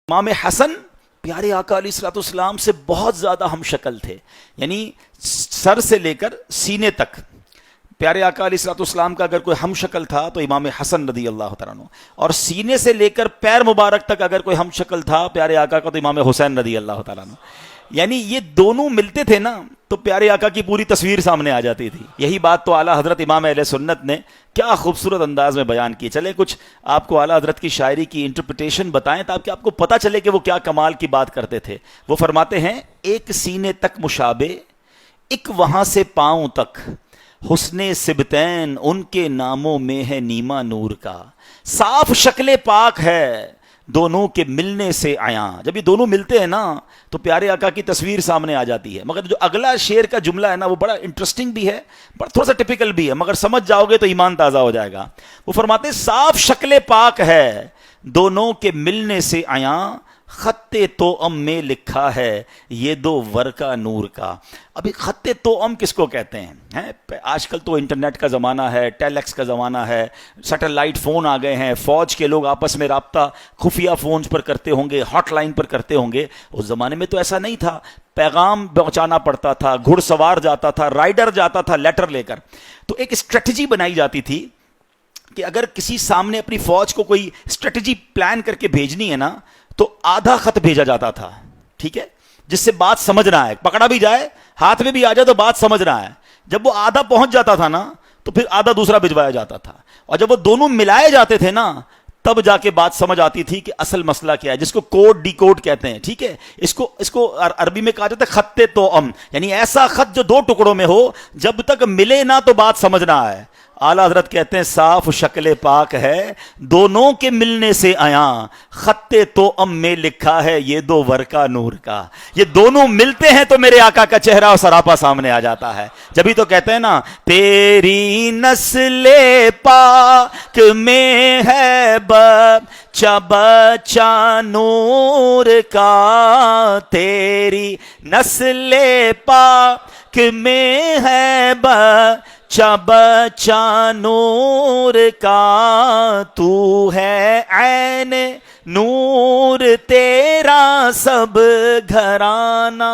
امام حسن پیارے آقا علیہ الصلوۃ والسلام سے بہت زیادہ ہم شکل تھے، یعنی سر سے لے کر سینے تک پیارے آقا علیہ الصلوۃ والسلام کا اگر کوئی ہم شکل تھا تو امام حسن رضی اللہ تعالیٰ عنہ، اور سینے سے لے کر پیر مبارک تک اگر کوئی ہم شکل تھا پیارے آقا کا تو امام حسین رضی اللہ تعالیٰ عنہ۔ یعنی یہ دونوں ملتے تھے نا تو پیارے آقا کی پوری تصویر سامنے آ جاتی تھی۔ یہی بات تو اعلیٰ حضرت امام اہل سنت نے کیا خوبصورت انداز میں بیان کی۔ چلے کچھ آپ کو اعلیٰ حضرت کی شاعری کی انٹرپریٹیشن بتائیں تاکہ آپ کو پتہ چلے کہ وہ کیا کمال کی بات کرتے تھے۔ وہ فرماتے ہیں ایک سینے تک مشابہ، ایک وہاں سے پاؤں تک، حسن سبتین ان کے ناموں میں ہے نیما نور کا، صاف شکل پاک ہے دونوں کے ملنے سے عیاں۔ جب یہ دونوں ملتے ہیں نا تو پیارے آقا کی تصویر سامنے آ جاتی ہے۔ مگر جو اگلا شعر کا جملہ ہے نا وہ بڑا انٹرسٹنگ بھی ہے، بڑا تھوڑا سا ٹپیکل بھی ہے، مگر سمجھ جاؤ گے تو ایمان تازہ ہو جائے گا۔ وہ فرماتے ہیں صاف شکل پاک ہے دونوں کے ملنے سے عیاں، خط توأم میں لکھا ہے یہ دو ورقہ نور کا۔ ابھی خط توأم کس کو کہتے ہیں؟ آج کل تو انٹرنیٹ کا زمانہ ہے، ٹیلیکس کا زمانہ ہے، سیٹلائٹ فون آ گئے ہیں، فوج کے لوگ آپس میں رابطہ خفیہ فونز پر کرتے ہوں گے، ہاٹ لائن پر کرتے ہوں گے۔ اس زمانے میں تو ایسا نہیں تھا، پیغام پہنچانا پڑتا تھا، گھڑ سوار جاتا تھا، رائڈر جاتا تھا لیٹر لے کر۔ تو ایک اسٹریٹجی بنائی جاتی تھی کہ اگر کسی سامنے اپنی فوج کو کوئی اسٹریٹجی پلان کر کے بھیجنی ہے نا تو آدھا خط بھیجا جاتا تھا، ٹھیک ہے، جس سے بات سمجھ رہا ہے، پکڑا بھی جائے، ہاتھ میں بھی آ جائے تو بات سمجھ رہا ہے۔ جب وہ آدھا پہنچ جاتا تھا نا تو پھر آدھا دوسرا بھجوایا جاتا تھا، اور جب وہ دونوں ملائے جاتے تھے نا تب جا کے بات سمجھ آتی تھی کہ اصل مسئلہ کیا ہے، جس کو کوڈ ڈی کوڈ کہتے ہیں، ٹھیک ہے۔ اس کو عربی میں کہا جاتا ہے خط توأم، یعنی ایسا خط جو دو ٹکڑوں میں ہو، جب تک ملے نہ تو بات سمجھنا ہے۔ اعلیٰ حضرت کہتے ہیں صاف شکل پاک ہے دونوں کے ملنے سے عیاں، خط توأم میں لکھا ہے یہ دو ورقہ نور کا۔ یہ دونوں ملتے ہیں تو میرے آقا کا چہرہ اور سراپا سامنے آ جاتا ہے۔ جبھی تو کہتے ہیں نا تیری نسل پاک میں ہے بچہ بچہ نور کا، تیری نسل پاک میں ہے بچہ بچہ نور کا، تو ہے عین نور تیرا سب گھرانہ۔